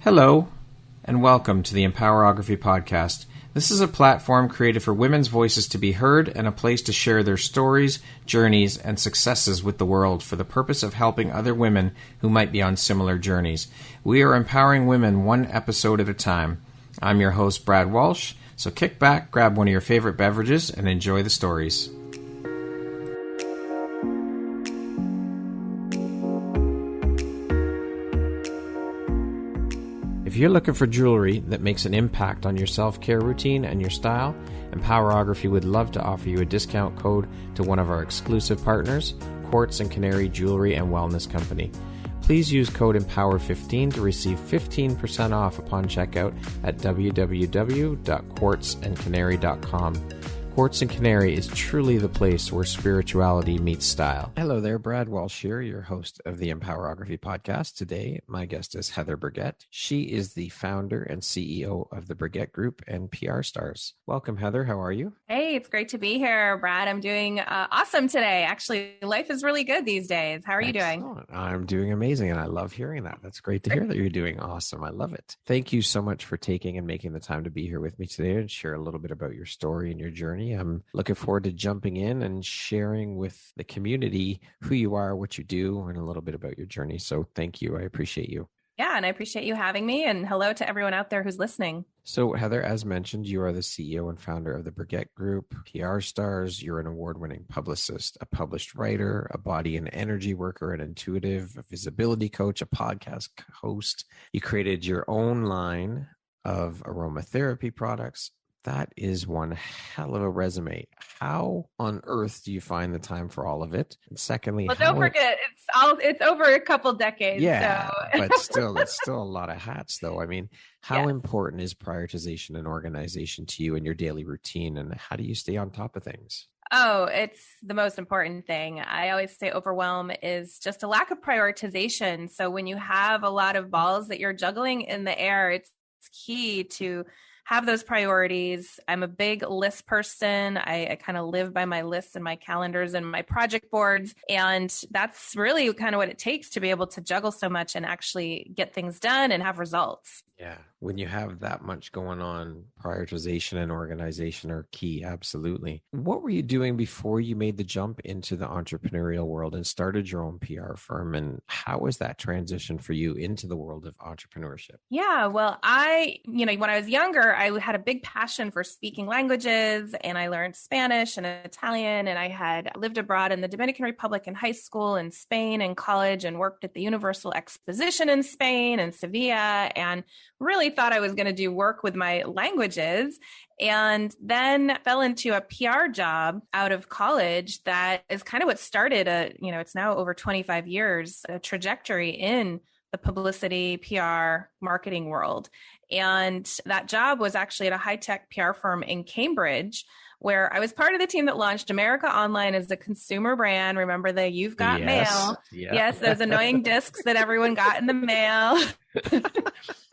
Hello, and welcome to the Empowerography Podcast. This is a platform created for women's voices to be heard and a place to share their stories, journeys, and successes with the world for the purpose of helping other women who might be on similar journeys. We are empowering women one episode at a time. I'm your host, Brad Walsh, so kick back, grab one of your favorite beverages, and enjoy the stories. If you're looking for jewelry that makes an impact on your self-care routine and your style, Empowerography would love to offer you a discount code to one of our exclusive partners, Quartz & Canary Jewelry and Wellness Company. Please use code EMPOWER15 to receive 15% off upon checkout at www.quartzandcanary.com. Quartz & Canary is truly the place where spirituality meets style. Hello there, Brad Walsh here, your host of the Empowerography Podcast. Today, my guest is Heather Burgett. She is the founder and CEO of the Burgett Group and PR Stars. Welcome, Heather. How are you? Hey, it's great to be here, Brad. I'm doing awesome today. Actually, life is really good these days. How are you doing? I'm doing amazing, and I love hearing that. That's great to hear that you're doing awesome. I love it. Thank you so much for taking and making the time to be here with me today and share a little bit about your story and your journey. I'm looking forward to jumping in and sharing with the community who you are, what you do, and a little bit about your journey. So thank you. I appreciate you. Yeah, and I appreciate you having me. And hello to everyone out there who's listening. So Heather, as mentioned, you are the CEO and founder of the Burgett Group, PR Stars. You're an award-winning publicist, a published writer, a body and energy worker, an intuitive, a visibility coach, a podcast host. You created your own line of aromatherapy products. That is one hell of a resume. How on earth do you find the time for all of it? And secondly, well, don't forget, it's over a couple decades. Yeah, so. But still, it's still a lot of hats, though. I mean, how important is prioritization and organization to you in your daily routine, and how do you stay on top of things? Oh, it's the most important thing. I always say overwhelm is just a lack of prioritization. So when you have a lot of balls that you're juggling in the air, it's key to have those priorities. I'm a big list person. I kind of live by my lists and my calendars and my project boards. And that's really kind of what it takes to be able to juggle so much and actually get things done and have results. Yeah. When you have that much going on, prioritization and organization are key. Absolutely. What were you doing before you made the jump into the entrepreneurial world and started your own PR firm? And how was that transition for you into the world of entrepreneurship? Yeah, well, when I was younger, I had a big passion for speaking languages, and I learned Spanish and Italian, and I had lived abroad in the Dominican Republic in high school, in Spain in college, and worked at the Universal Exposition in Spain and Sevilla, and really thought I was going to do work with my languages, and then fell into a PR job out of college that is kind of what started it's now over 25 years, a trajectory in the publicity, PR, marketing world. And that job was actually at a high-tech PR firm in Cambridge, where I was part of the team that launched America Online as a consumer brand. Remember the You've Got Mail? Yeah. Yes, those annoying discs that everyone got in the mail.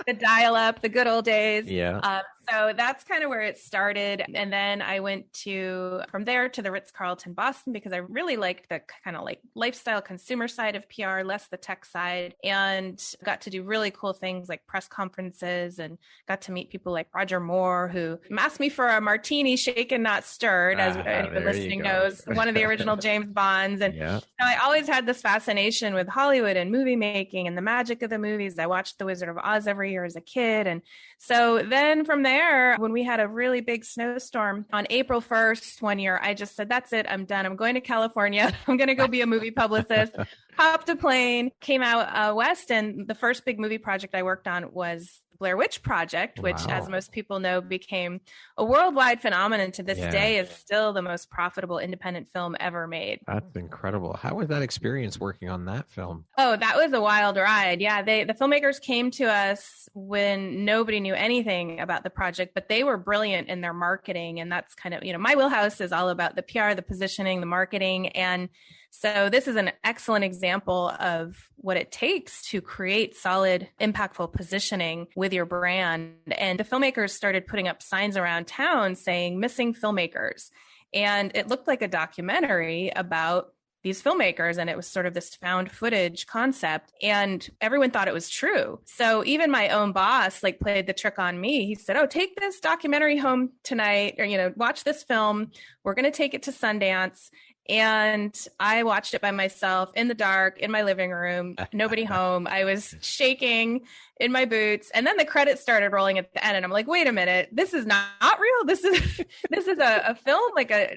The dial-up, the good old days. Yeah. So that's kind of where it started. And then I went from there to the Ritz-Carlton Boston because I really liked the kind of like lifestyle consumer side of PR, less the tech side, and got to do really cool things like press conferences and got to meet people like Roger Moore, who asked me for a martini shaken, not stirred, as anyone listening knows, one of the original James Bonds. And I always had this fascination with Hollywood and movie making and the magic of the movies. I watched The Wizard of Oz every year as a kid. And so then from there, when we had a really big snowstorm on April 1st one year, I just said, that's it. I'm done. I'm going to California. I'm going to go be a movie publicist. Hopped a plane, came out west. And the first big movie project I worked on was Blair Witch Project, which, as most people know, became a worldwide phenomenon. To this day is still the most profitable independent film ever made. That's incredible. How was that experience working on that film? Oh, that was a wild ride. Yeah, the filmmakers came to us when nobody knew anything about the project, but they were brilliant in their marketing. And that's kind of, my wheelhouse is all about the PR, the positioning, the marketing. And so this is an excellent example of what it takes to create solid, impactful positioning with your brand. And the filmmakers started putting up signs around town saying missing filmmakers. And it looked like a documentary about these filmmakers, and it was sort of this found footage concept, and everyone thought it was true. So even my own boss like played the trick on me. He said, "Oh, take this documentary home tonight, or, watch this film. We're going to take it to Sundance." And I watched it by myself in the dark in my living room, nobody home. I was shaking in my boots. And then the credits started rolling at the end. And I'm like, wait a minute, this is not real. This is a film,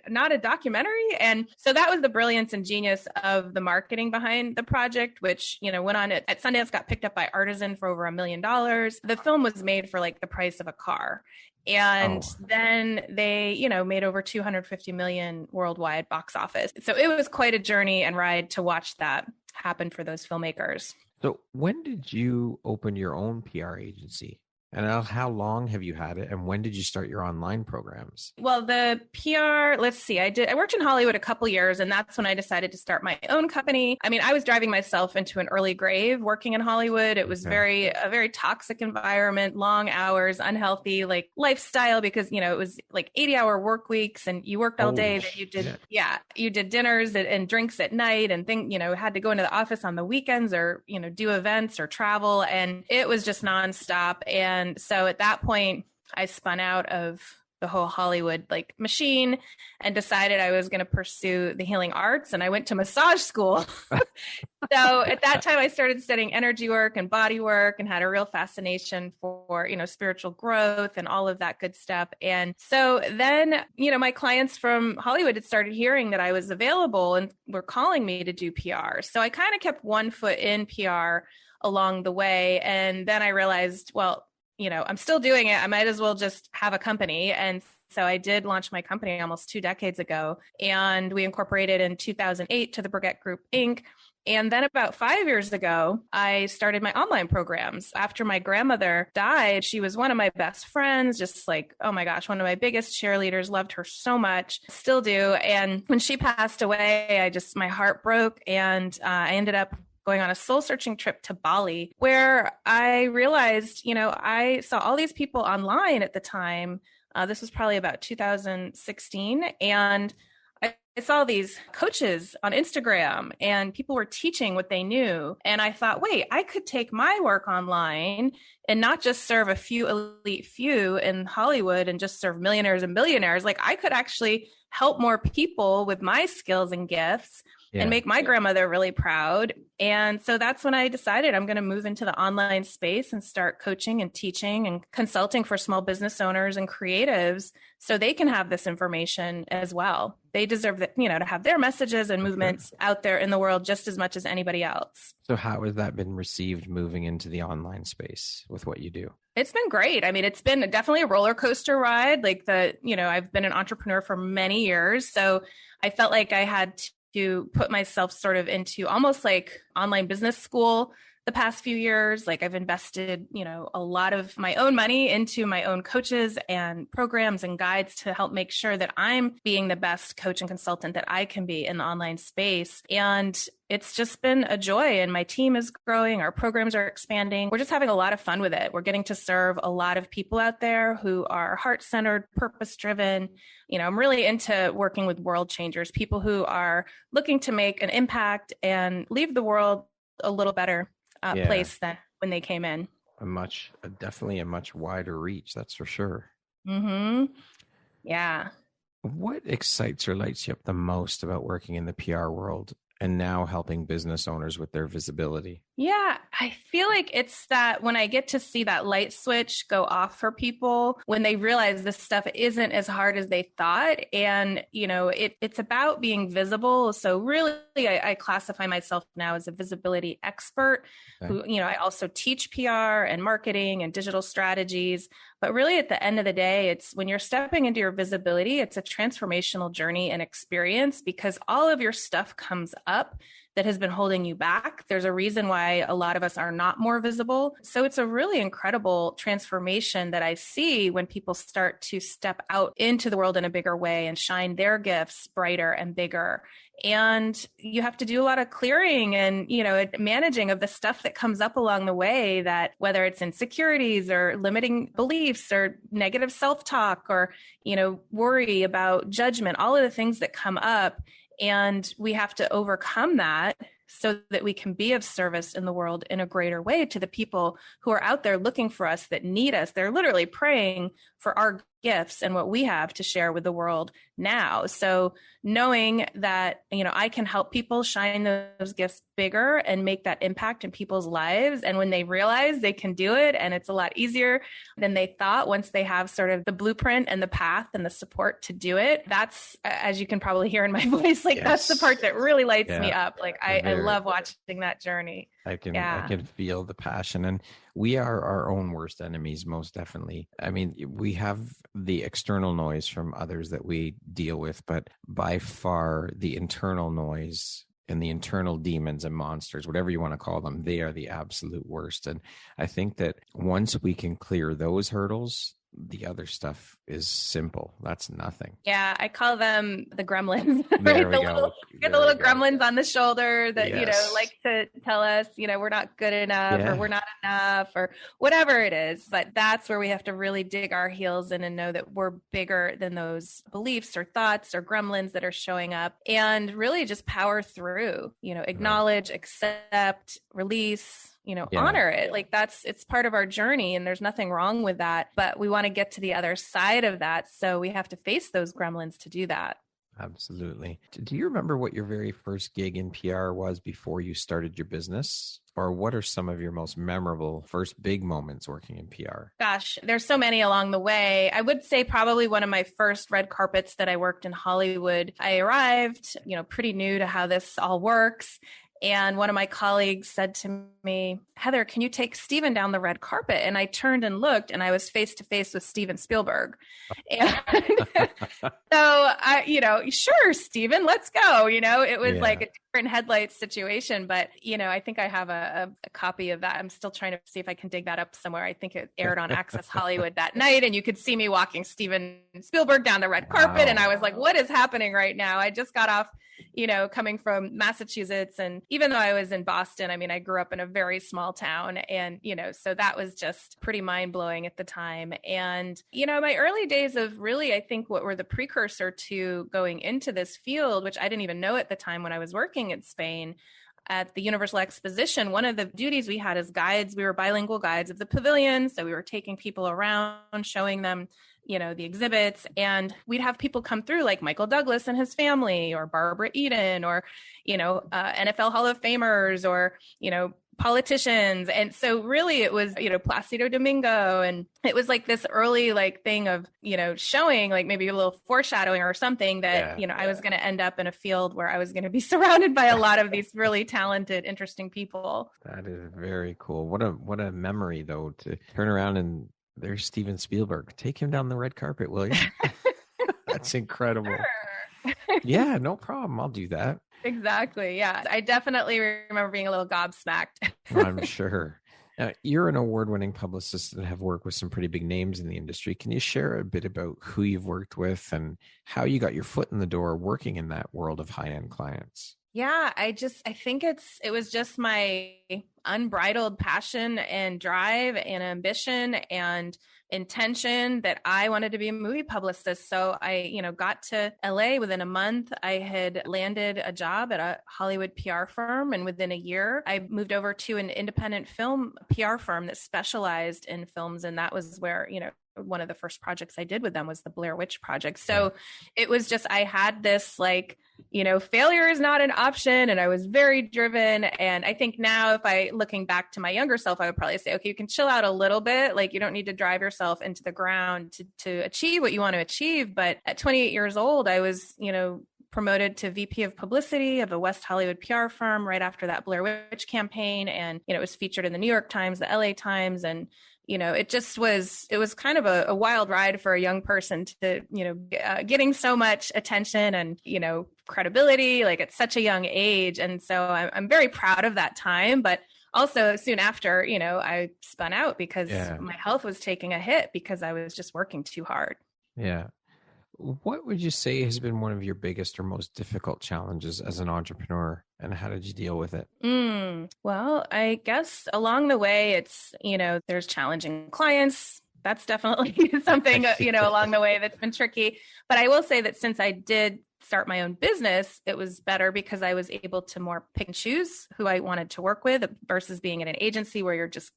not a documentary. And so that was the brilliance and genius of the marketing behind the project, which, went on at Sundance, got picked up by Artisan for over $1 million. The film was made for the price of a car. And then they, made over 250 million worldwide box office. So it was quite a journey and ride to watch that happen for those filmmakers. So when did you open your own PR agency? And how long have you had it? And when did you start your online programs? Well, the PR, let's see, I worked in Hollywood a couple years, and that's when I decided to start my own company. I mean, I was driving myself into an early grave working in Hollywood. It was a very toxic environment, long hours, unhealthy, lifestyle, because, it was 80-hour work weeks and you worked all day. That you did, you did dinners and drinks at night and had to go into the office on the weekends or, do events or travel. And it was just nonstop. And so at that point, I spun out of the whole Hollywood machine and decided I was going to pursue the healing arts. And I went to massage school. So at that time, I started studying energy work and body work and had a real fascination for, spiritual growth and all of that good stuff. And so then, my clients from Hollywood had started hearing that I was available and were calling me to do PR. So I kind of kept one foot in PR along the way. And then I realized, well, I'm still doing it. I might as well just have a company. And so I did launch my company almost 2 decades ago, and we incorporated in 2008 to the Burgett Group, Inc. And then about 5 years ago, I started my online programs. After my grandmother died, she was one of my best friends, just oh my gosh, one of my biggest cheerleaders, loved her so much, still do. And when she passed away, my heart broke, and I ended up going on a soul searching trip to Bali, where I realized, I saw all these people online at the time. This was probably about 2016. And I saw these coaches on Instagram and people were teaching what they knew. And I thought, wait, I could take my work online and not just serve a few elite few in Hollywood and just serve millionaires and billionaires. I could actually help more people with my skills and gifts and make my grandmother really proud. And so that's when I decided I'm going to move into the online space and start coaching and teaching and consulting for small business owners and creatives so they can have this information as well. They deserve to have their messages and movements out there in the world just as much as anybody else. So how has that been received moving into the online space with what you do? It's been great. I mean, it's been definitely a roller coaster ride. I've been an entrepreneur for many years. So I felt like I had to put myself sort of into almost online business school the past few years. I've invested, a lot of my own money into my own coaches and programs and guides to help make sure that I'm being the best coach and consultant that I can be in the online space. And it's just been a joy, and my team is growing. Our programs are expanding. We're just having a lot of fun with it. We're getting to serve a lot of people out there who are heart-centered, purpose-driven. I'm really into working with world changers, people who are looking to make an impact and leave the world a little better place than when they came in. Definitely a much wider reach. That's for sure. Mm-hmm. Yeah. What excites or lights you up the most about working in the PR world and now helping business owners with their visibility? Yeah, I feel like it's that when I get to see that light switch go off for people, when they realize this stuff isn't as hard as they thought. And, it's about being visible. So really, I classify myself now as a visibility expert who, I also teach PR and marketing and digital strategies. But really, at the end of the day, it's when you're stepping into your visibility, it's a transformational journey and experience, because all of your stuff comes up that has been holding you back. There's a reason why a lot of us are not more visible. So it's a really incredible transformation that I see when people start to step out into the world in a bigger way and shine their gifts brighter and bigger. And you have to do a lot of clearing and, managing of the stuff that comes up along the way, that whether it's insecurities or limiting beliefs or negative self-talk or, worry about judgment, all of the things that come up. And we have to overcome that so that we can be of service in the world in a greater way to the people who are out there looking for us, that need us. They're literally praying for our gifts and what we have to share with the world now. So knowing that, I can help people shine those gifts bigger and make that impact in people's lives. And when they realize they can do it, and it's a lot easier than they thought once they have sort of the blueprint and the path and the support to do it, that's, as you can probably hear in my voice, that's the part that really lights me up. I love watching that journey. I can feel the passion, and we are our own worst enemies, most definitely. I mean, we have the external noise from others that we deal with, but by far the internal noise and the internal demons and monsters, whatever you want to call them, they are the absolute worst. And I think that once we can clear those hurdles, the other stuff is simple. That's nothing. Yeah, I call them the gremlins. There right? we go. Get the little gremlins on the shoulder that, like to tell us, we're not good enough or we're not enough or whatever it is. But that's where we have to really dig our heels in and know that we're bigger than those beliefs or thoughts or gremlins that are showing up, and really just power through, acknowledge, accept, release, honor it. It's part of our journey, and there's nothing wrong with that, but we want to get to the other side of that. So we have to face those gremlins to do that. Absolutely. Do you remember what your very first gig in PR was before you started your business? Or what are some of your most memorable first big moments working in PR? Gosh, there's so many along the way. I would say probably one of my first red carpets that I worked in Hollywood. I arrived, pretty new to how this all works. And one of my colleagues said to me, Heather, can you take Steven down the red carpet? And I turned and looked, and I was face to face with Steven Spielberg. And so sure, Steven, let's go. It was like a different headlights situation, but I think I have a copy of that. I'm still trying to see if I can dig that up somewhere. I think it aired on Access Hollywood that night, and you could see me walking Steven Spielberg down the red carpet. And I was like, what is happening right now? I just got off, coming from Massachusetts. And even though I was in Boston, I grew up in a very small town, and, so that was just pretty mind blowing at the time. And, my early days of really, I think what were the precursor to going into this field, which I didn't even know at the time when I was working in Spain at the Universal Exposition, one of the duties we had as guides, we were bilingual guides of the pavilion. So we were taking people around, showing them, the exhibits, and we'd have people come through like Michael Douglas and his family, or Barbara Eden, or, NFL Hall of Famers, or, politicians. And so really it was, Placido Domingo. And it was like this early thing of, showing maybe a little foreshadowing or something that, I was going to end up in a field where I was going to be surrounded by a lot of these really talented, interesting people. That is very cool. What a memory though, to turn around and there's Steven Spielberg. Take him down the red carpet, will you? That's incredible. Sure. Yeah, no problem. I'll do that. Exactly. Yeah. I definitely remember being a little gobsmacked. I'm sure. You're an award-winning publicist and have worked with some pretty big names in the industry. Can you share a bit about who you've worked with and how you got your foot in the door working in that world of high-end clients? Yeah, I think it was just my unbridled passion and drive and ambition and intention that I wanted to be a movie publicist. So I, got to LA within a month. I had landed a job at a Hollywood PR firm. And within a year, I moved over to an independent film PR firm that specialized in films. And that was where, one of the first projects I did with them was the Blair Witch Project. So it was just, I had this failure is not an option. And I was very driven. And I think now looking back to my younger self, I would probably say, okay, you can chill out a little bit. You don't need to drive yourself into the ground to achieve what you want to achieve. But at 28 years old, I was, promoted to VP of publicity of a West Hollywood PR firm right after that Blair Witch campaign. And, it was featured in the New York Times, the LA Times, and it was kind of a wild ride for a young person to, getting so much attention and, credibility, at such a young age. And so I'm very proud of that time, but also soon after, I spun out because my health was taking a hit because I was just working too hard. Yeah. What would you say has been one of your biggest or most difficult challenges as an entrepreneur, and how did you deal with it? Well, I guess along the way, it's, there's challenging clients. That's definitely something, along the way that's been tricky. But I will say that since I did start my own business, it was better because I was able to more pick and choose who I wanted to work with versus being at an agency where you're just,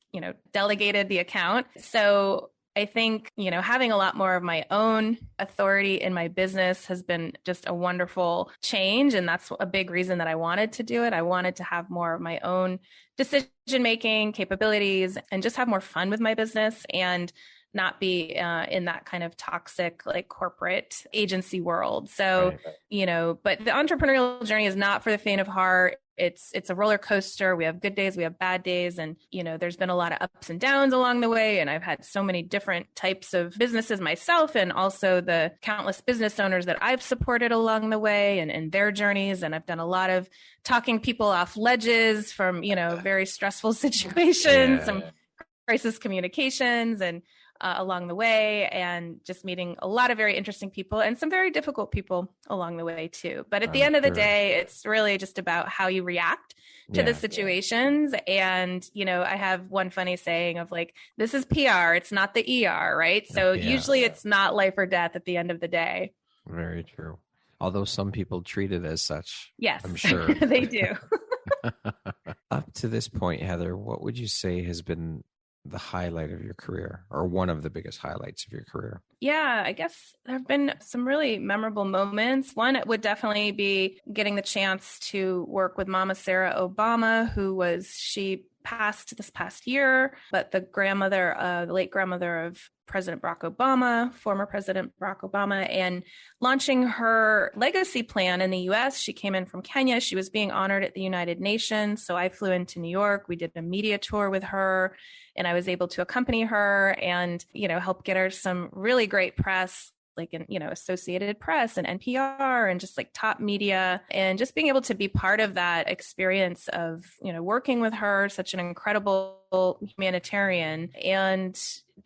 delegated the account. So I think, having a lot more of my own authority in my business has been just a wonderful change. And that's a big reason that I wanted to do it. I wanted to have more of my own decision-making capabilities and just have more fun with my business and not be in that kind of toxic, like corporate agency world. So, Right. But the entrepreneurial journey is not for the faint of heart. It's a roller coaster. We have good days, we have bad days. And, there's been a lot of ups and downs along the way. And I've had so many different types of businesses myself, and also the countless business owners that I've supported along the way and their journeys. And I've done a lot of talking people off ledges from, very stressful situations, some crisis communications and along the way, and just meeting a lot of very interesting people and some very difficult people along the way too. But at the end of the day, it's really just about how you react to the situations. And, I have one funny saying of like, this is PR, it's not the ER, right? So usually it's not life or death at the end of the day. Very true. Although some people treat it as such. Yes, I'm sure they do. Up to this point, Heather, what would you say has been the highlight of your career, or one of the biggest highlights of your career? Yeah, I guess there have been some really memorable moments. One would definitely be getting the chance to work with Mama Sarah Obama, she passed this past year, but the late grandmother of President Barack Obama, former President Barack Obama, and launching her legacy plan in the US. She came in from Kenya. She was being honored at the United Nations. So I flew into New York. We did a media tour with her, and I was able to accompany her and, help get her some really great press, like in, Associated Press and NPR and just like top media, and just being able to be part of that experience of, working with her, such an incredible humanitarian, and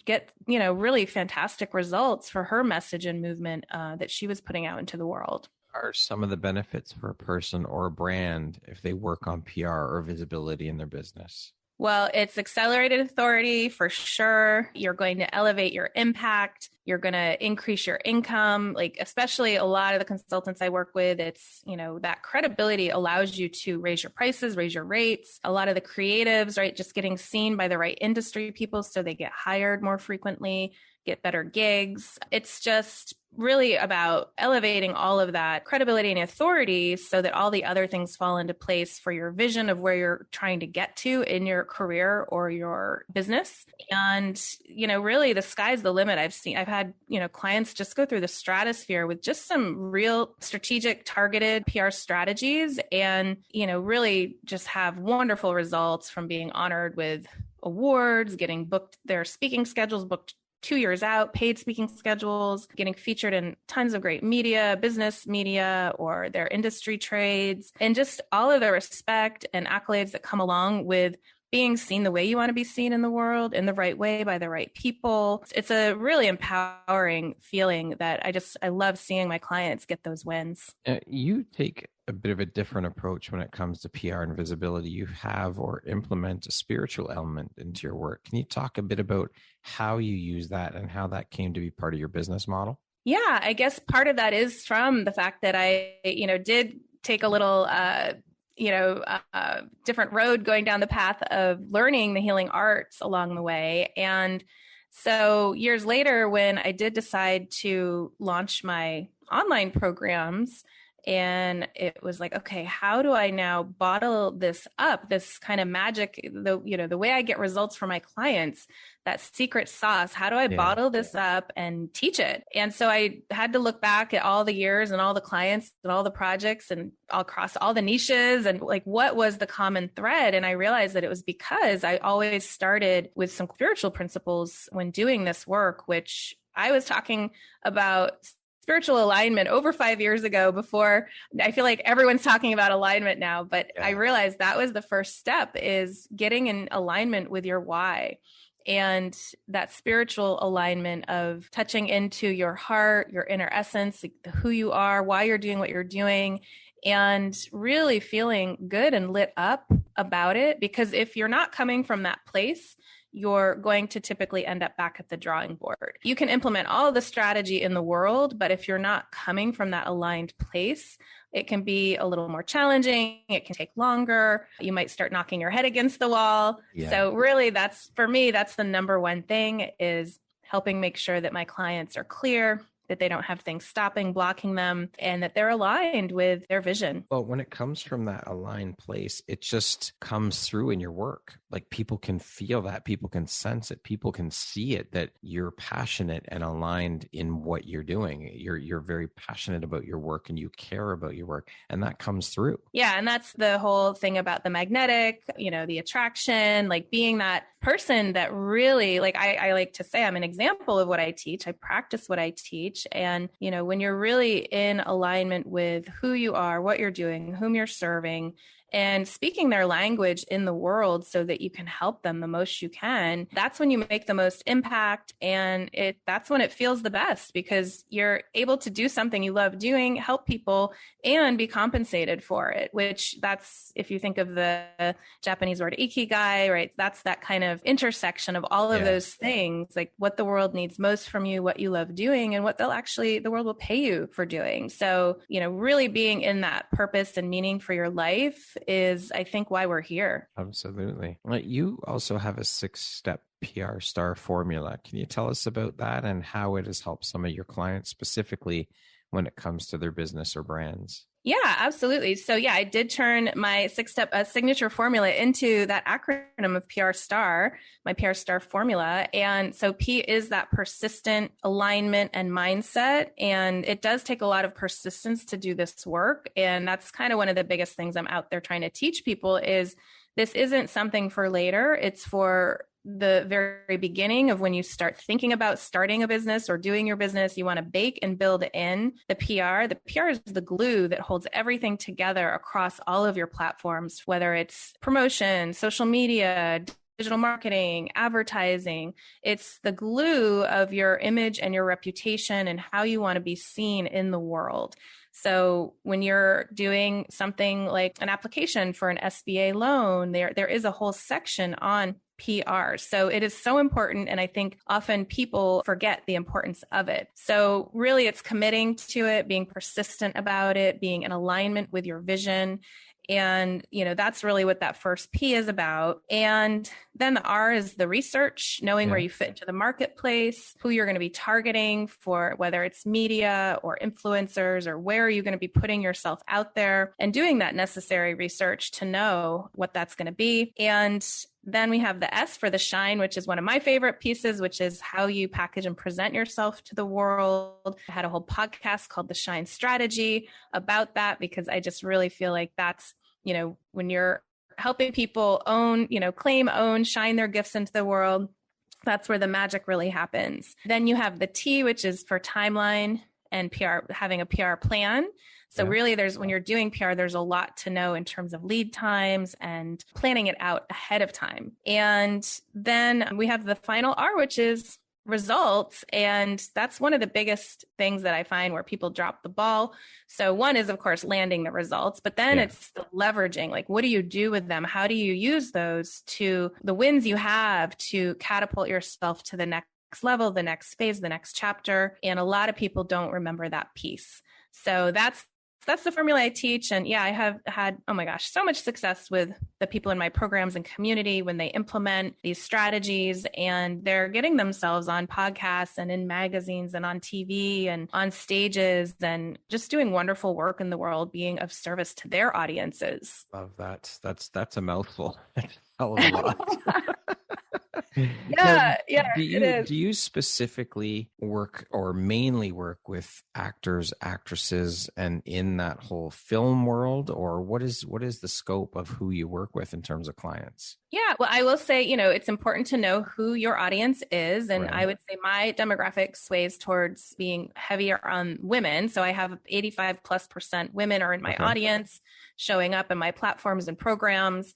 get, really fantastic results for her message and movement that she was putting out into the world. Are some of the benefits for a person or a brand if they work on PR or visibility in their business? Well, it's accelerated authority for sure. You're going to elevate your impact. You're going to increase your income. Like, especially a lot of the consultants I work with, it's, that credibility allows you to raise your prices, raise your rates. A lot of the creatives, right, just getting seen by the right industry people so they get hired more frequently, get better gigs. It's just really about elevating all of that credibility and authority so that all the other things fall into place for your vision of where you're trying to get to in your career or your business. And, really the sky's the limit. I've had, clients just go through the stratosphere with just some real strategic targeted PR strategies and, really just have wonderful results from being honored with awards, getting booked, their speaking schedules booked 2 years out, paid speaking schedules, getting featured in tons of great media, business media, or their industry trades, and just all of the respect and accolades that come along with being seen the way you want to be seen in the world, in the right way by the right people. It's a really empowering feeling that I love seeing my clients get those wins. You take a bit of a different approach when it comes to PR and visibility. You have or implement a spiritual element into your work. Can you talk a bit about how you use that and how that came to be part of your business model? Yeah, I guess part of that is from the fact that I, did take a little, different road going down the path of learning the healing arts along the way. And so years later, when I did decide to launch my online programs, and it was like, okay, how do I now bottle this up, this kind of magic, the way I get results for my clients, that secret sauce, how do I bottle this up and teach it? And so I had to look back at all the years and all the clients and all the projects and all across all the niches and like, what was the common thread? And I realized that it was because I always started with some spiritual principles when doing this work, which I was talking about spiritual alignment over 5 years ago. Before I feel like everyone's talking about alignment now, but I realized that was the first step, is getting in alignment with your why. And that spiritual alignment of touching into your heart, your inner essence, who you are, why you're doing what you're doing, and really feeling good and lit up about it. Because if you're not coming from that place, you're going to typically end up back at the drawing board. You can implement all the strategy in the world, but if you're not coming from that aligned place, it can be a little more challenging. It can take longer. You might start knocking your head against the wall. Yeah. So really, that's the number one thing, is helping make sure that my clients are clear, that they don't have things stopping, blocking them, and that they're aligned with their vision. Well, when it comes from that aligned place, it just comes through in your work. Like, people can feel that, people can sense it, people can see it, that you're passionate and aligned in what you're doing. You're very passionate about your work and you care about your work, and that comes through. Yeah. And that's the whole thing about the magnetic, the attraction, like being that person that really, like, I like to say I'm an example of what I teach. I practice what I teach. And, when you're really in alignment with who you are, what you're doing, whom you're serving, and speaking their language in the world so that you can help them the most you can, that's when you make the most impact. And that's when it feels the best, because you're able to do something you love doing, help people, and be compensated for it, which that's, if you think of the Japanese word ikigai, right? That's that kind of intersection of all of those things, like what the world needs most from you, what you love doing, and what the world will pay you for doing. So, really being in that purpose and meaning for your life is, I think, why we're here. Absolutely. Well, you also have a 6-step PR star formula. Can you tell us about that and how it has helped some of your clients specifically when it comes to their business or brands? Yeah, absolutely. So I did turn my 6-step signature formula into that acronym of PR star, my PR star formula. And so P is that persistent alignment and mindset. And it does take a lot of persistence to do this work. And that's kind of one of the biggest things I'm out there trying to teach people, is this isn't something for later. It's for the very beginning of when you start thinking about starting a business or doing your business. You want to bake and build in the PR. The PR is the glue that holds everything together across all of your platforms, whether it's promotion, social media, digital marketing, advertising. It's the glue of your image and your reputation and how you want to be seen in the world. So when you're doing something like an application for an SBA loan, there is a whole section on PR. So it is so important. And I think often people forget the importance of it. So really it's committing to it, being persistent about it, being in alignment with your vision. And, that's really what that first P is about. And then the R is the research, knowing where you fit into the marketplace, who you're going to be targeting for, whether it's media or influencers, or where are you going to be putting yourself out there, and doing that necessary research to know what that's going to be. And then we have the S for the shine, which is one of my favorite pieces, which is how you package and present yourself to the world. I had a whole podcast called The Shine Strategy about that, because I just really feel like that's, when you're helping people claim, own, shine their gifts into the world, that's where the magic really happens. Then you have the T, which is for timeline and PR, having a PR plan. So really when you're doing PR, there's a lot to know in terms of lead times and planning it out ahead of time. And then we have the final R, which is results. And that's one of the biggest things that I find where people drop the ball. So one is, of course, landing the results, but then it's the leveraging. Like, what do you do with them? How do you use those to the wins you have to catapult yourself to the next level, the next phase, the next chapter? And a lot of people don't remember that piece. So that's the formula I teach. And I have had, oh my gosh, so much success with the people in my programs and community when they implement these strategies, and they're getting themselves on podcasts and in magazines and on TV and on stages, and just doing wonderful work in the world, being of service to their audiences. Love that. That's a mouthful. Hell of a lot. Do you specifically work or mainly work with actors, actresses, and in that whole film world, or what is the scope of who you work with in terms of clients? Yeah, well, I will say, it's important to know who your audience is. And I would say my demographic sways towards being heavier on women. So I have 85+% women are in my audience, showing up in my platforms and programs.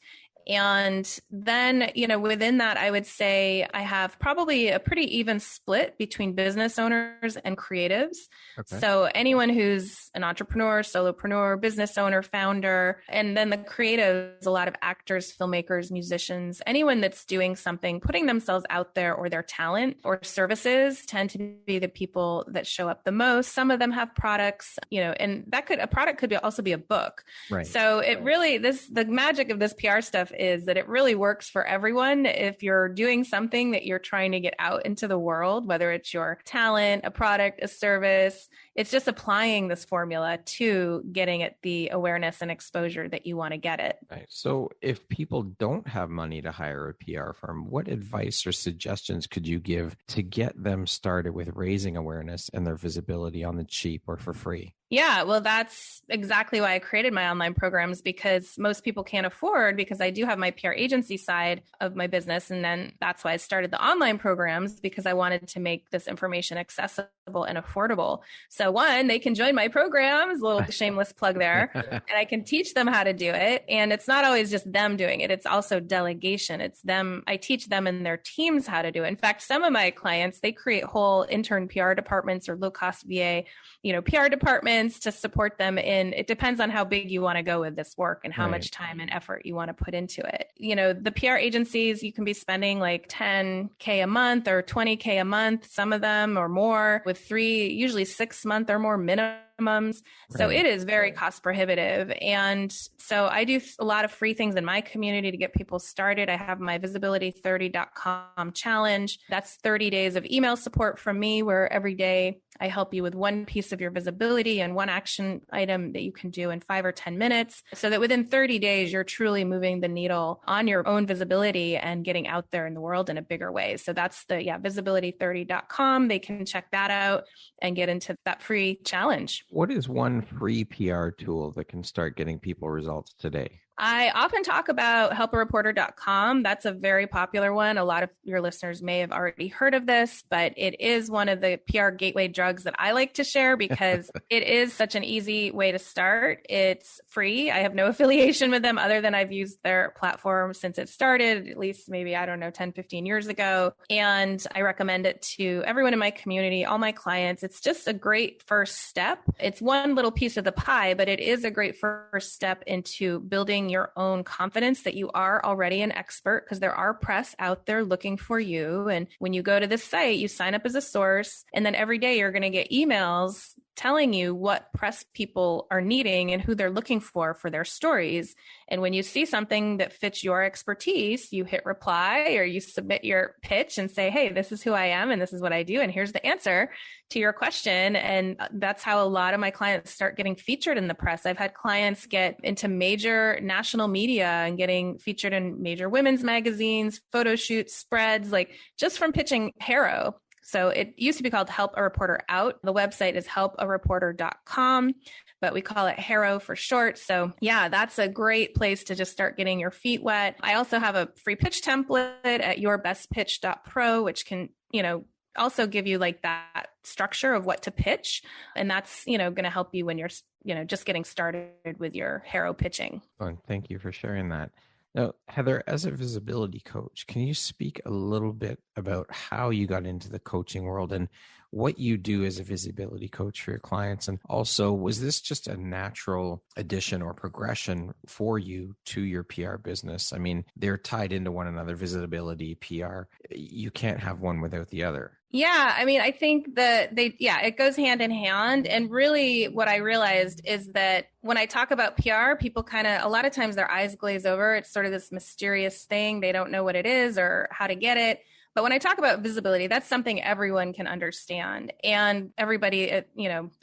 And then, within that, I would say I have probably a pretty even split between business owners and creatives. Okay. So anyone who's an entrepreneur, solopreneur, business owner, founder, and then the creatives, a lot of actors, filmmakers, musicians, anyone that's doing something, putting themselves out there, or their talent or services tend to be the people that show up the most. Some of them have products, and a product could also be a book. Right. So it really, the magic of this PR stuff is that it really works for everyone. If you're doing something that you're trying to get out into the world, whether it's your talent, a product, a service, it's just applying this formula to getting it the awareness and exposure that you want to get it. Right. So if people don't have money to hire a PR firm, what advice or suggestions could you give to get them started with raising awareness and their visibility on the cheap or for free? Yeah, well, that's exactly why I created my online programs, because most people can't afford, because I do have my PR agency side of my business. And then that's why I started the online programs, because I wanted to make this information accessible and affordable. So one, they can join my programs, a little shameless plug there, and I can teach them how to do it. And it's not always just them doing it. It's also delegation. It's them. I teach them and their teams how to do it. In fact, some of my clients, they create whole intern PR departments or low cost VA, PR departments to support them in. It depends on how big you want to go with this work and how much time and effort you want to put into it. The PR agencies, you can be spending like $10K a month or $20K a month, some of them or more, with usually 6-month or more minimums. So it is very cost prohibitive. And so I do a lot of free things in my community to get people started. I have my visibility30.com challenge. That's 30 days of email support from me, where every day I help you with one piece of your visibility and one action item that you can do in 5 or 10 minutes, so that within 30 days, you're truly moving the needle on your own visibility and getting out there in the world in a bigger way. So that's visibility30.com. They can check that out and get into that free challenge. What is one free PR tool that can start getting people results today? I often talk about helpareporter.com. That's a very popular one. A lot of your listeners may have already heard of this, but it is one of the PR gateway drugs that I like to share, because it is such an easy way to start. It's free. I have no affiliation with them other than I've used their platform since it started, at least maybe, 10, 15 years ago. And I recommend it to everyone in my community, all my clients. It's just a great first step. It's one little piece of the pie, but it is a great first step into building your own confidence that you are already an expert, because there are press out there looking for you. And when you go to this site, you sign up as a source, and then every day you're going to get emails telling you what press people are needing and who they're looking for their stories. And when you see something that fits your expertise, you hit reply or you submit your pitch and say, hey, this is who I am and this is what I do, and here's the answer to your question. And that's how a lot of my clients start getting featured in the press. I've had clients get into major national media and getting featured in major women's magazines, photo shoots, spreads, like just from pitching Haro. So it used to be called Help a Reporter Out. The website is helpareporter.com, but we call it Haro for short. So yeah, that's a great place to just start getting your feet wet. I also have a free pitch template at yourbestpitch.pro, which can, also give you like that structure of what to pitch. And that's, going to help you when you're, just getting started with your Haro pitching. Oh, thank you for sharing that. Now, Heather, as a visibility coach, can you speak a little bit about how you got into the coaching world and what you do as a visibility coach for your clients? And also, was this just a natural addition or progression for you to your PR business? I mean, they're tied into one another, visibility, PR. You can't have one without the other. Yeah, I think it goes hand in hand. And really what I realized is that when I talk about PR, people a lot of times their eyes glaze over. It's sort of this mysterious thing. They don't know what it is or how to get it. But when I talk about visibility, that's something everyone can understand. And everybody, at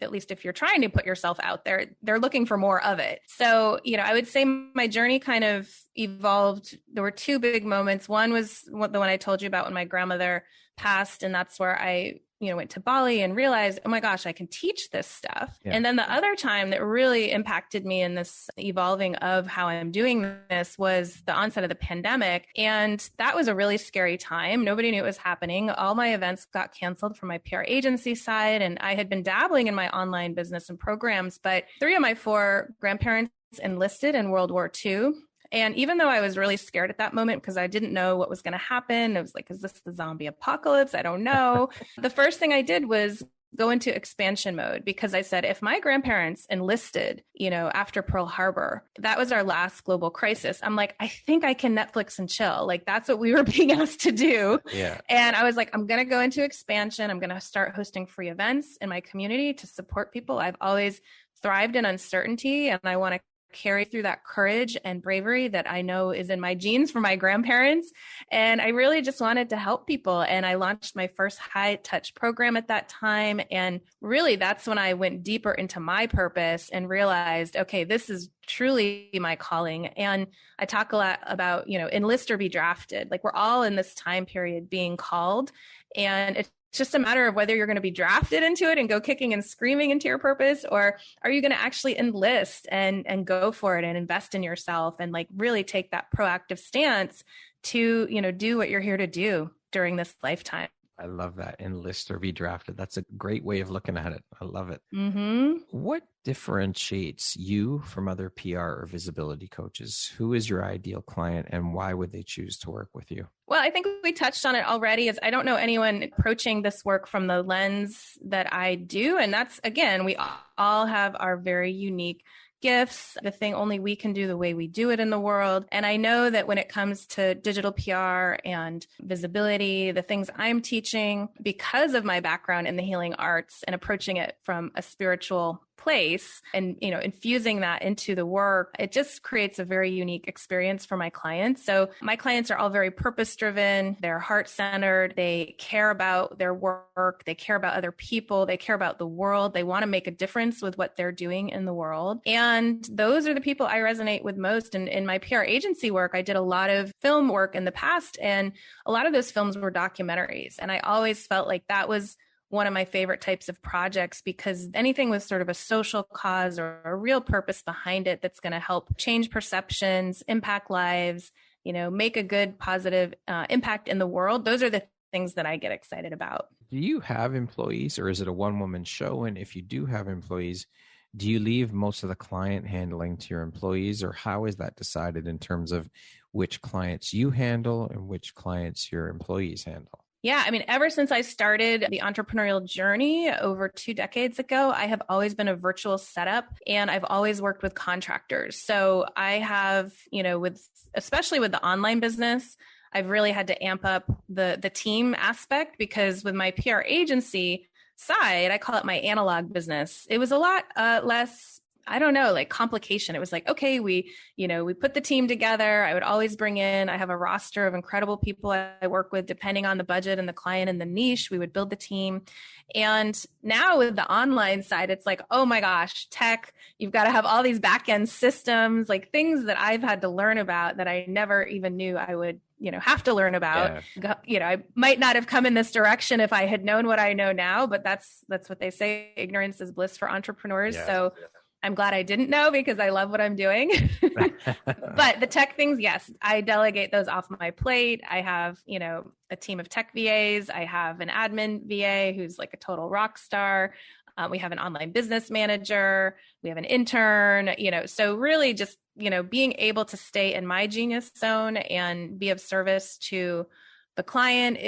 least if you're trying to put yourself out there, they're looking for more of it. So, I would say my journey kind of evolved. There were two big moments. One was the one I told you about when my grandmother passed. And that's where I went to Bali and realized, oh my gosh, I can teach this stuff. Yeah. And then the other time that really impacted me in this evolving of how I'm doing this was the onset of the pandemic. And that was a really scary time. Nobody knew it was happening. All my events got canceled from my PR agency side. And I had been dabbling in my online business and programs, but 3 of my 4 grandparents enlisted in World War II. And even though I was really scared at that moment because I didn't know what was going to happen, it was like, is this the zombie apocalypse? I don't know. The first thing I did was go into expansion mode, because I said, if my grandparents enlisted, after Pearl Harbor, that was our last global crisis. I'm like, I think I can Netflix and chill. Like, that's what we were being asked to do. Yeah. And I was like, I'm going to go into expansion. I'm going to start hosting free events in my community to support people. I've always thrived in uncertainty, and I want to carry through that courage and bravery that I know is in my genes from my grandparents. And I really just wanted to help people. And I launched my first high touch program at that time. And really, that's when I went deeper into my purpose and realized, okay, this is truly my calling. And I talk a lot about, enlist or be drafted. Like, we're all in this time period being called, and it's just a matter of whether you're going to be drafted into it and go kicking and screaming into your purpose, or are you going to actually enlist and go for it and invest in yourself and like really take that proactive stance to, do what you're here to do during this lifetime. I love that. Enlist or be drafted. That's a great way of looking at it. I love it. Mm-hmm. What differentiates you from other PR or visibility coaches? Who is your ideal client, and why would they choose to work with you? Well, I think we touched on it already. Is I don't know anyone approaching this work from the lens that I do. And that's, again, we all have our very unique gifts, the thing only we can do the way we do it in the world. And I know that when it comes to digital PR and visibility, the things I'm teaching, because of my background in the healing arts and approaching it from a spiritual place and, infusing that into the work, it just creates a very unique experience for my clients. So my clients are all very purpose-driven. They're heart-centered. They care about their work. They care about other people. They care about the world. They want to make a difference with what they're doing in the world. And those are the people I resonate with most. And in my PR agency work, I did a lot of film work in the past, and a lot of those films were documentaries. And I always felt like that was one of my favorite types of projects, because anything with sort of a social cause or a real purpose behind it that's going to help change perceptions, impact lives, make a good, positive impact in the world. Those are the things that I get excited about. Do you have employees, or is it a one-woman show? And if you do have employees, do you leave most of the client handling to your employees, or how is that decided in terms of which clients you handle and which clients your employees handle? Yeah, ever since I started the entrepreneurial journey over 2 decades ago, I have always been a virtual setup, and I've always worked with contractors. So I have, especially with the online business, I've really had to amp up the team aspect, because with my PR agency side, I call it my analog business. It was a lot less, complication. It was like, okay, we put the team together. I would always I have a roster of incredible people I work with, depending on the budget and the client and the niche. We would build the team. And now with the online side, it's like, oh my gosh, tech, you've got to have all these back-end systems, like things that I've had to learn about that I never even knew I would have to learn about. Yeah. I might not have come in this direction if I had known what I know now, but that's what they say. Ignorance is bliss for entrepreneurs. Yeah. So I'm glad I didn't know, because I love what I'm doing. But the tech things, yes, I delegate those off my plate. I have, a team of tech VAs. I have an admin VA who's like a total rock star. We have an online business manager. We have an intern, so really just, being able to stay in my genius zone and be of service to the client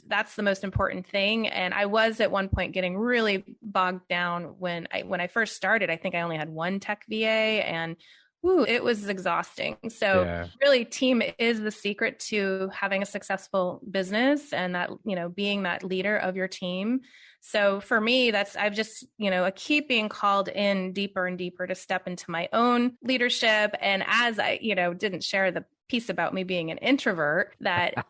that's the most important thing. And I was at one point getting really bogged down when I first started. I think I only had one tech VA, and it was exhausting. So really, team is the secret to having a successful business, and that, being that leader of your team. So for me, I've just, I keep being called in deeper and deeper to step into my own leadership. And as I, didn't share the piece about me being an introvert, that,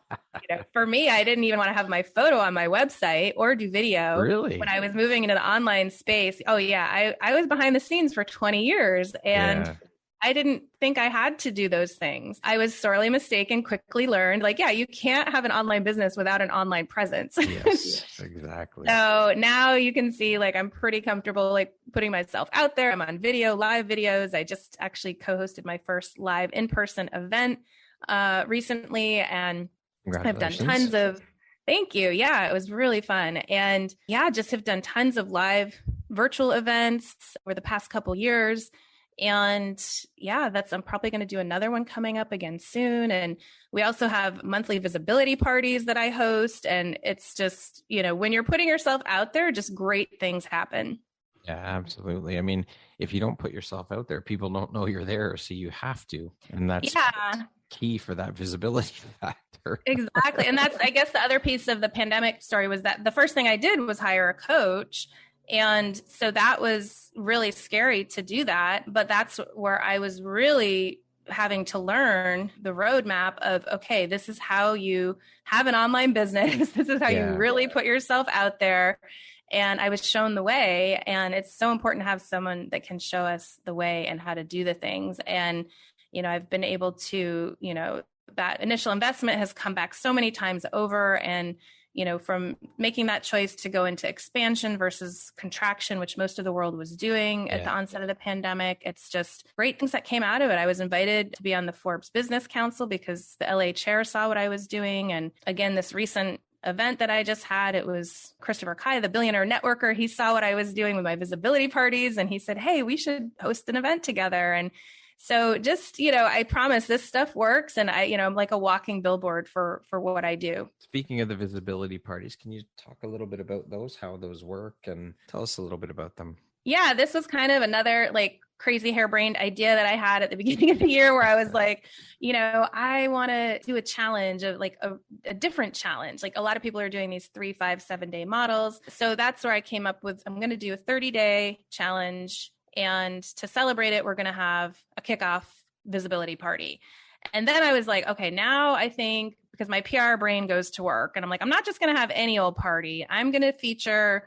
for me, I didn't even want to have my photo on my website or do video. Really? When I was moving into the online space. Oh yeah. I was behind the scenes for 20 years, and I didn't think I had to do those things. I was sorely mistaken, quickly learned, you can't have an online business without an online presence. Yes, exactly. So now you can see, I'm pretty comfortable, putting myself out there. I'm on video, live videos. I just actually co-hosted my first live in-person event recently, and I've done tons of, thank you. Yeah, it was really fun. And just have done tons of live virtual events over the past couple years. And yeah, I'm probably going to do another one coming up again soon. And we also have monthly visibility parties that I host. And it's just, when you're putting yourself out there, just great things happen. Yeah, absolutely. I mean, if you don't put yourself out there, people don't know you're there. So you have to. And that's key for that visibility factor. Exactly. And that's, I guess, the other piece of the pandemic story was that the first thing I did was hire a coach. And so that was really scary to do that. But that's where I was really having to learn the roadmap of, okay, this is how you have an online business. This is how you really put yourself out there. And I was shown the way. And it's so important to have someone that can show us the way and how to do the things. And, I've been able to, that initial investment has come back so many times over. And from making that choice to go into expansion versus contraction, which most of the world was doing at the onset of the pandemic, it's just great things that came out of it. I was invited to be on the Forbes Business Council because the LA chair saw what I was doing. And again, this recent event that I just had, it was Christopher Kai, the billionaire networker. He saw what I was doing with my visibility parties and he said, hey, we should host an event together. And so just, I promise this stuff works. And I'm like a walking billboard for what I do. Speaking of the visibility parties, can you talk a little bit about those, how those work, and tell us a little bit about them? Yeah, this was kind of another crazy harebrained idea that I had at the beginning of the year where I was like, I want to do a challenge of a different challenge. Like a lot of people are doing these 3, 5, 7-day models. So that's where I came up with, I'm going to do a 30-day challenge. And to celebrate it, we're going to have a kickoff visibility party. And then I was like, okay, now I think, because my PR brain goes to work and I'm like, I'm not just going to have any old party. I'm going to feature,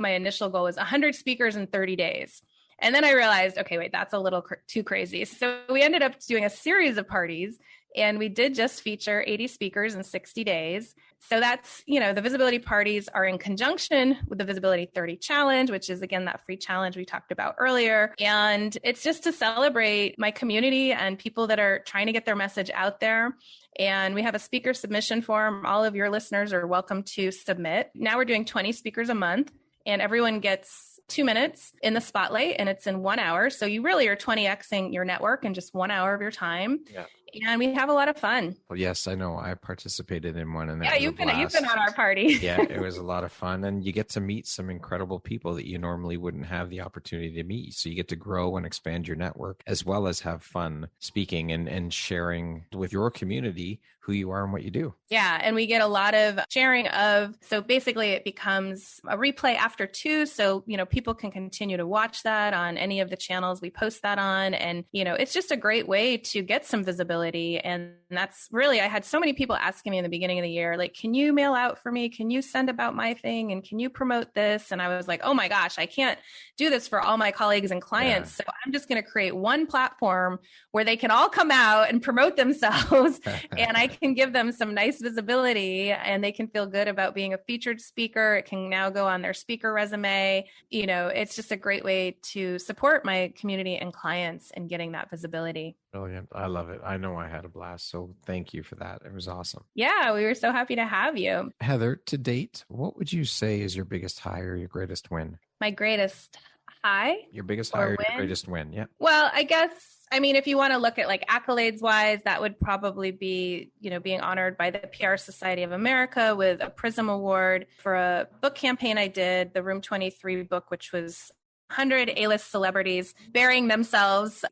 my initial goal was 100 speakers in 30 days. And then I realized, okay, wait, that's a little too crazy. So we ended up doing a series of parties and we did just feature 80 speakers in 60 days. So that's, the visibility parties are in conjunction with the Visibility 30 Challenge, which is, again, that free challenge we talked about earlier. And it's just to celebrate my community and people that are trying to get their message out there. And we have a speaker submission form. All of your listeners are welcome to submit. Now we're doing 20 speakers a month and everyone gets 2 minutes in the spotlight and it's in 1 hour. So you really are 20xing your network in just 1 hour of your time. Yeah. And we have a lot of fun. Well, yes, I know. I participated in one. And you've been on our party. Yeah, it was a lot of fun. And you get to meet some incredible people that you normally wouldn't have the opportunity to meet. So you get to grow and expand your network as well as have fun speaking and sharing with your community who you are and what you do. Yeah. And we get a lot of sharing so basically it becomes a replay after 2. So, people can continue to watch that on any of the channels we post that on. And, it's just a great way to get some visibility. And that's really, I had so many people asking me in the beginning of the year, like, can you mail out for me? Can you send about my thing? And can you promote this? And I was like, oh my gosh, I can't do this for all my colleagues and clients. Yeah. So I'm just going to create one platform where they can all come out and promote themselves and I can give them some nice visibility and they can feel good about being a featured speaker. It can now go on their speaker resume. It's just a great way to support my community and clients in getting that visibility. Brilliant. I love it. I know I had a blast. So thank you for that. It was awesome. Yeah, we were so happy to have you. Heather, to date, what would you say is your biggest high or your greatest win? My greatest high? Your biggest high or your greatest win? Yeah. Well, I guess, if you want to look at accolades wise, that would probably be, being honored by the PR Society of America with a Prism Award for a book campaign I did, the Room 23 book, which was 100 A-list celebrities burying themselves,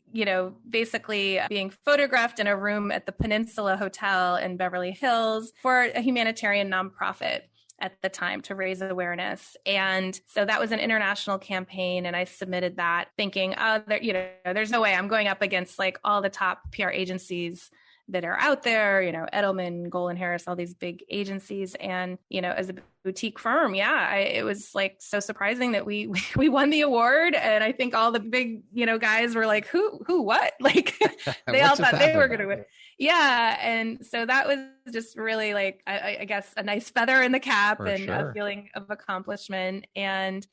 basically being photographed in a room at the Peninsula Hotel in Beverly Hills for a humanitarian nonprofit at the time to raise awareness. And so that was an international campaign. And I submitted that thinking, there's no way I'm going up against all the top PR agencies that are out there, Edelman, Golan Harris, all these big agencies. And, as a boutique firm, it was so surprising that we won the award. And I think all the big, guys were like, who, what? They all thought they were going to win. Yeah. And so that was just really I guess a nice feather in the cap for and sure. A feeling of accomplishment. And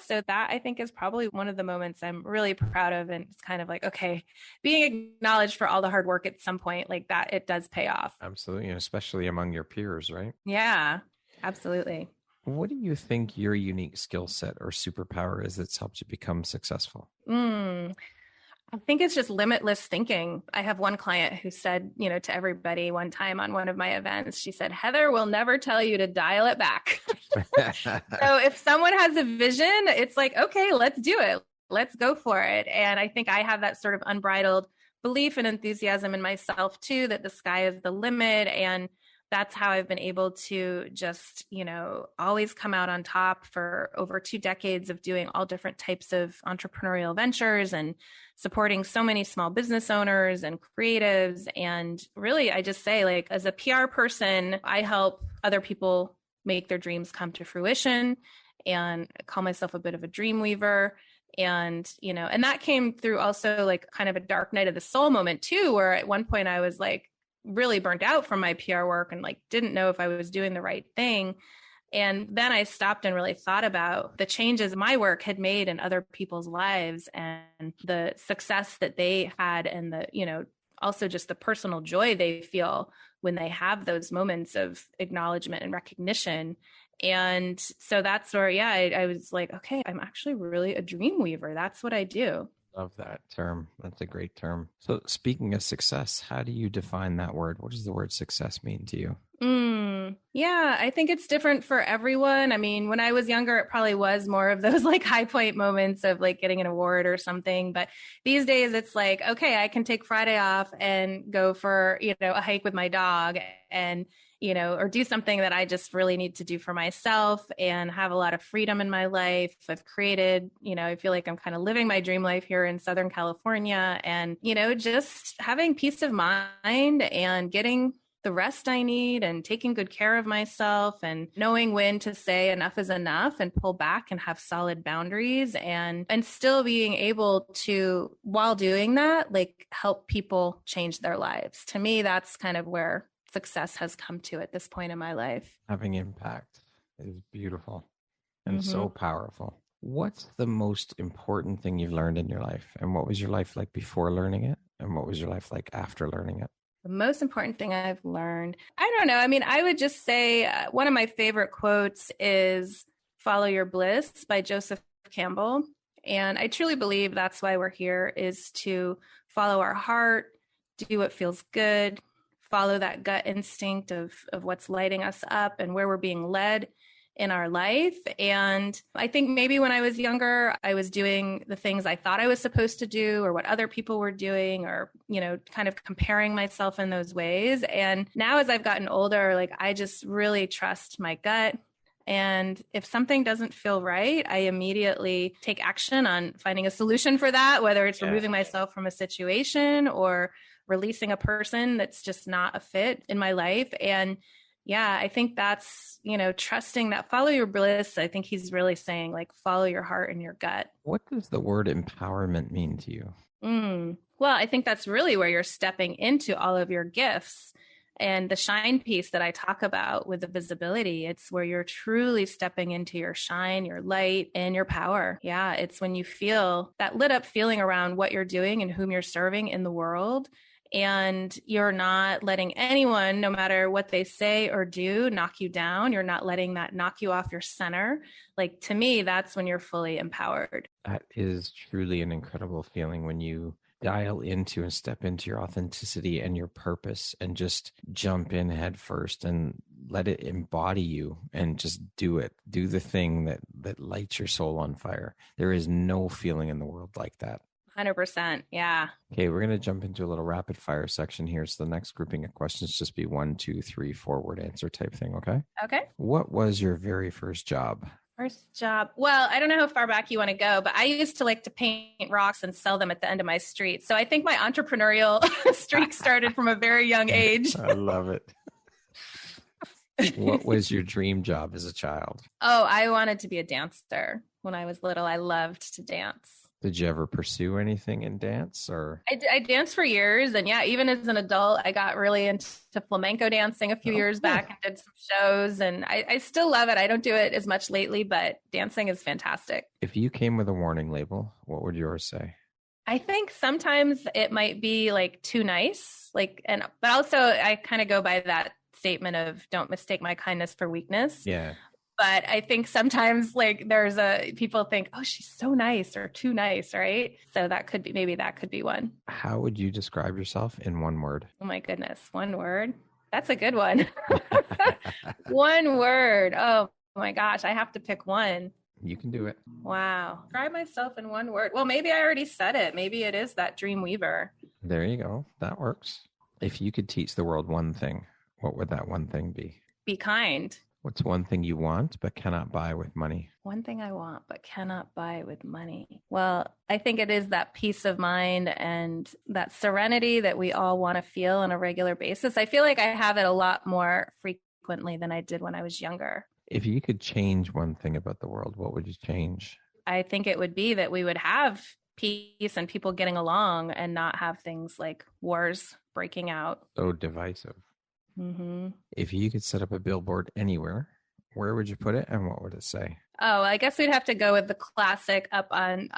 so that I think is probably one of the moments I'm really proud of. And it's kind of okay, being acknowledged for all the hard work at some point that, it does pay off. Absolutely. And especially among your peers, right? Yeah, absolutely. What do you think your unique skill set or superpower is that's helped you become successful? I think it's just limitless thinking. I have one client who said, to everybody one time on one of my events, she said, Heather will never tell you to dial it back. So if someone has a vision, it's like, okay, let's do it. Let's go for it. And I think I have that sort of unbridled belief and enthusiasm in myself too, that the sky is the limit. And that's how I've been able to just, always come out on top for over 2 decades of doing all different types of entrepreneurial ventures and supporting so many small business owners and creatives. And really, I just say, like, as a PR person, I help other people make their dreams come to fruition, and I call myself a bit of a dream weaver. And, and that came through also like kind of a dark night of the soul moment too, where at one point I was like really burnt out from my PR work and like didn't know if I was doing the right thing. And then I stopped and really thought about the changes my work had made in other people's lives and the success that they had, and the, also just the personal joy they feel when they have those moments of acknowledgement and recognition. And so that's where, I was like, okay, I'm actually really a dream weaver. That's what I do. Love that term. That's a great term. So speaking of success, how do you define that word? What does the word success mean to you? Yeah, I think it's different for everyone. I mean, when I was younger, it probably was more of those like high point moments of like getting an award or something. But these days it's like, okay, I can take Friday off and go for, a hike with my dog and, or do something that I just really need to do for myself and have a lot of freedom in my life. I've created, I feel like I'm kind of living my dream life here in Southern California and, just having peace of mind and getting the rest I need and taking good care of myself and knowing when to say enough is enough and pull back and have solid boundaries and still being able to, while doing that, like help people change their lives. To me, that's kind of where success has come to at this point in my life. Having impact is beautiful and so powerful. What's the most important thing you've learned in your life? And what was your life like before learning it? And what was your life like after learning it? The most important thing I've learned, I don't know. I mean, I would just say one of my favorite quotes is "Follow your bliss" by Joseph Campbell. And I truly believe that's why we're here, is to follow our heart, do what feels good, follow that gut instinct of what's lighting us up and where we're being led in our life. And I think maybe when I was younger, I was doing the things I thought I was supposed to do or what other people were doing or, kind of comparing myself in those ways. And now as I've gotten older, like I just really trust my gut. And if something doesn't feel right, I immediately take action on finding a solution for that, whether it's removing myself from a situation or releasing a person that's just not a fit in my life. And I think that's, trusting that, follow your bliss. I think he's really saying like, follow your heart and your gut. What does the word empowerment mean to you? Well, I think that's really where you're stepping into all of your gifts and the shine piece that I talk about with the visibility. It's where you're truly stepping into your shine, your light, and your power. Yeah. It's when you feel that lit up feeling around what you're doing and whom you're serving in the world. And you're not letting anyone, no matter what they say or do, knock you down. You're not letting that knock you off your center. Like, to me, that's when you're fully empowered. That is truly an incredible feeling when you dial into and step into your authenticity and your purpose and just jump in head first and let it embody you and just do it. Do the thing that lights your soul on fire. There is no feeling in the world like that. 100%. Yeah. Okay, we're going to jump into a little rapid fire section here. So the next grouping of questions just be 1, 2, 3, 4 word answer type thing. Okay. Okay. What was your very first job? First job. Well, I don't know how far back you want to go, but I used to like to paint rocks and sell them at the end of my street. So I think my entrepreneurial streak started from a very young age. I love it. What was your dream job as a child? Oh, I wanted to be a dancer. When I was little, I loved to dance. Did you ever pursue anything in dance or? I danced for years. And even as an adult, I got really into flamenco dancing a few years back and did some shows. And I still love it. I don't do it as much lately, but dancing is fantastic. If you came with a warning label, what would yours say? I think sometimes it might be like too nice. But also I kind of go by that statement of don't mistake my kindness for weakness. Yeah. But I think sometimes like people think, oh, she's so nice or too nice, right? So maybe that could be one. How would you describe yourself in one word? Oh my goodness. One word. That's a good one. One word. Oh my gosh. I have to pick one. You can do it. Wow. Describe myself in one word. Well, maybe I already said it. Maybe it is that dream weaver. There you go. That works. If you could teach the world one thing, what would that one thing be? Be kind. What's one thing you want but cannot buy with money? One thing I want but cannot buy with money. Well, I think it is that peace of mind and that serenity that we all want to feel on a regular basis. I feel like I have it a lot more frequently than I did when I was younger. If you could change one thing about the world, what would you change? I think it would be that we would have peace and people getting along and not have things like wars breaking out. So divisive. Mm-hmm. If you could set up a billboard anywhere, where would you put it and what would it say? Oh, I guess we'd have to go with the classic up on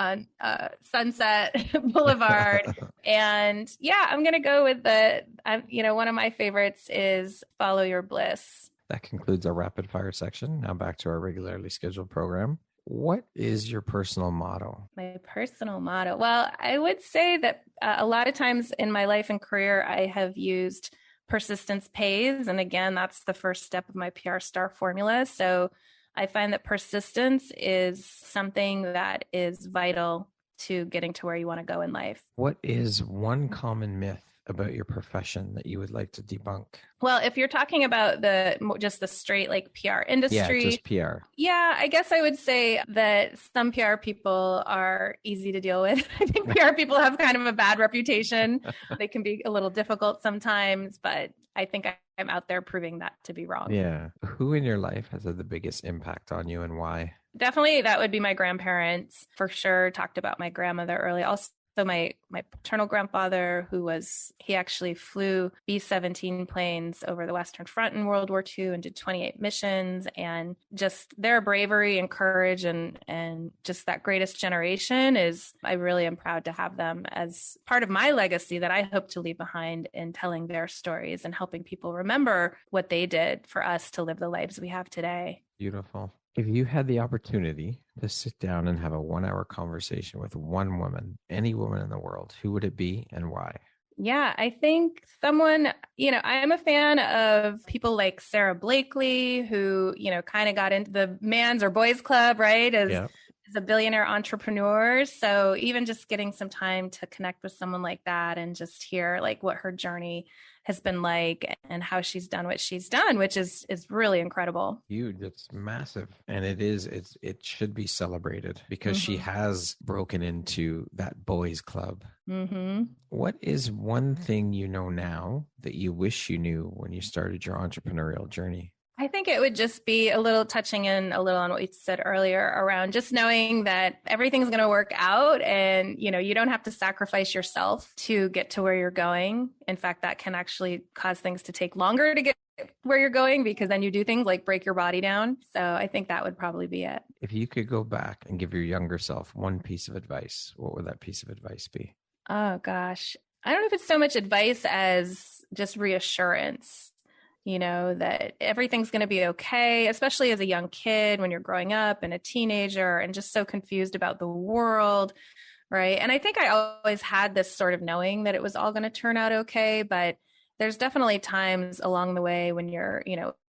Sunset Boulevard. And yeah, I'm going to go with one of my favorites is Follow Your Bliss. That concludes our rapid fire section. Now back to our regularly scheduled program. What is your personal motto? My personal motto? Well, I would say that a lot of times in my life and career, I have used persistence pays. And again, that's the first step of my PR star formula. So I find that persistence is something that is vital to getting to where you want to go in life. What is one common myth about your profession that you would like to debunk? Well, if you're talking about just the straight like PR industry. Yeah, just PR. Yeah, I guess I would say that some PR people are easy to deal with. I think PR people have kind of a bad reputation. They can be a little difficult sometimes, but I think I'm out there proving that to be wrong. Yeah. Who in your life has had the biggest impact on you and why? Definitely that would be my grandparents, for sure. Talked about my grandmother early. Also, my paternal grandfather, he actually flew B-17 planes over the Western Front in World War II and did 28 missions, and just their bravery and courage and just that greatest generation I really am proud to have them as part of my legacy that I hope to leave behind in telling their stories and helping people remember what they did for us to live the lives we have today. Beautiful. If you had the opportunity to sit down and have a 1-hour conversation with one woman, any woman in the world, who would it be and why? Yeah, I think someone, I'm a fan of people like Sarah Blakely, who, kind of got into the man's or boys club, right? As a billionaire entrepreneur. So even just getting some time to connect with someone like that and just hear like what her journey has been like and how she's done what she's done, which is really incredible. Huge. It's massive. And it should be celebrated because she has broken into that boys club. Mm-hmm. What is one thing you know now that you wish you knew when you started your entrepreneurial journey? I think it would just be a little touching in a little on what you said earlier around just knowing that everything's going to work out and, you don't have to sacrifice yourself to get to where you're going. In fact, that can actually cause things to take longer to get where you're going because then you do things like break your body down. So I think that would probably be it. If you could go back and give your younger self one piece of advice, what would that piece of advice be? Oh, gosh. I don't know if it's so much advice as just reassurance. That everything's going to be okay, especially as a young kid when you're growing up and a teenager and just so confused about the world, right? And I think I always had this sort of knowing that it was all going to turn out okay, but there's definitely times along the way when you're,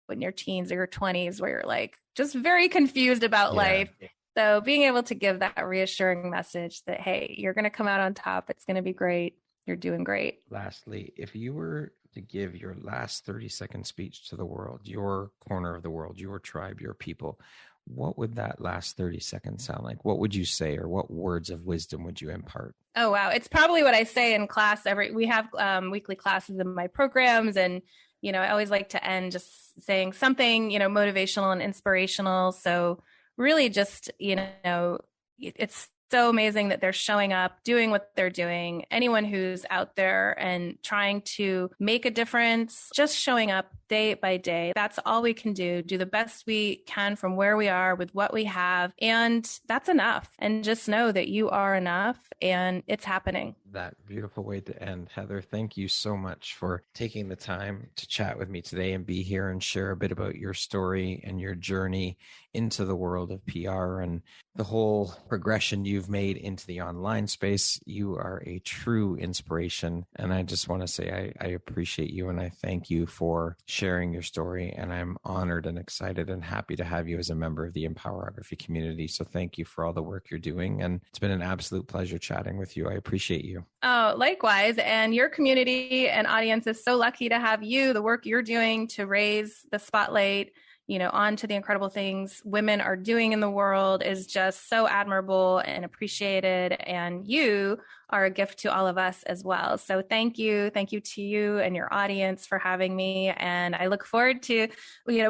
when you're teens or your 20s where you're like just very confused about life. So being able to give that reassuring message that, hey, you're going to come out on top. It's going to be great. You're doing great. Lastly, if you were to give your last 30-second speech to the world, your corner of the world, your tribe, your people, what would that last 30 seconds sound like? What would you say, or what words of wisdom would you impart? Oh, wow. It's probably what I say in class. We have weekly classes in my programs. And, I always like to end just saying something, motivational and inspirational. So really just, it's so amazing that they're showing up, doing what they're doing. Anyone who's out there and trying to make a difference, just showing up day by day. That's all we can do the best we can from where we are with what we have. And that's enough. And just know that you are enough and it's happening. That beautiful way to end. Heather, thank you so much for taking the time to chat with me today and be here and share a bit about your story and your journey into the world of PR and the whole progression you've made into the online space. You are a true inspiration. And I just want to say I appreciate you and I thank you for sharing your story. And I'm honored and excited and happy to have you as a member of the Empowerography community. So thank you for all the work you're doing. And it's been an absolute pleasure chatting with you. I appreciate you. Oh, likewise. And your community and audience is so lucky to have you, the work you're doing to raise the spotlight, onto the incredible things women are doing in the world is just so admirable and appreciated. And you are a gift to all of us as well. So thank you. Thank you to you and your audience for having me. And I look forward to,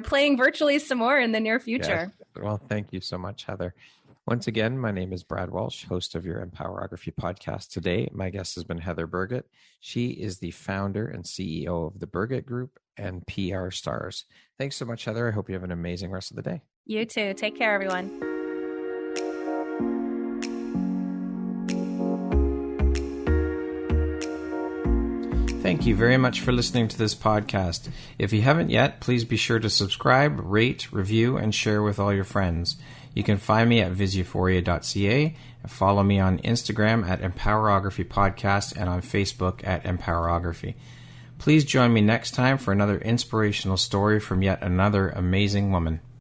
playing virtually some more in the near future. Yes. Well, thank you so much, Heather. Once again, my name is Brad Walsh, host of your Empowerography podcast. Today, my guest has been Heather Burgett. She is the founder and CEO of the Burgett Group and PR Stars. Thanks so much, Heather. I hope you have an amazing rest of the day. You too. Take care, everyone. Thank you very much for listening to this podcast. If you haven't yet, please be sure to subscribe, rate, review, and share with all your friends. You can find me at visuphoria.ca and follow me on Instagram at Empowerography Podcast and on Facebook at Empowerography. Please join me next time for another inspirational story from yet another amazing woman.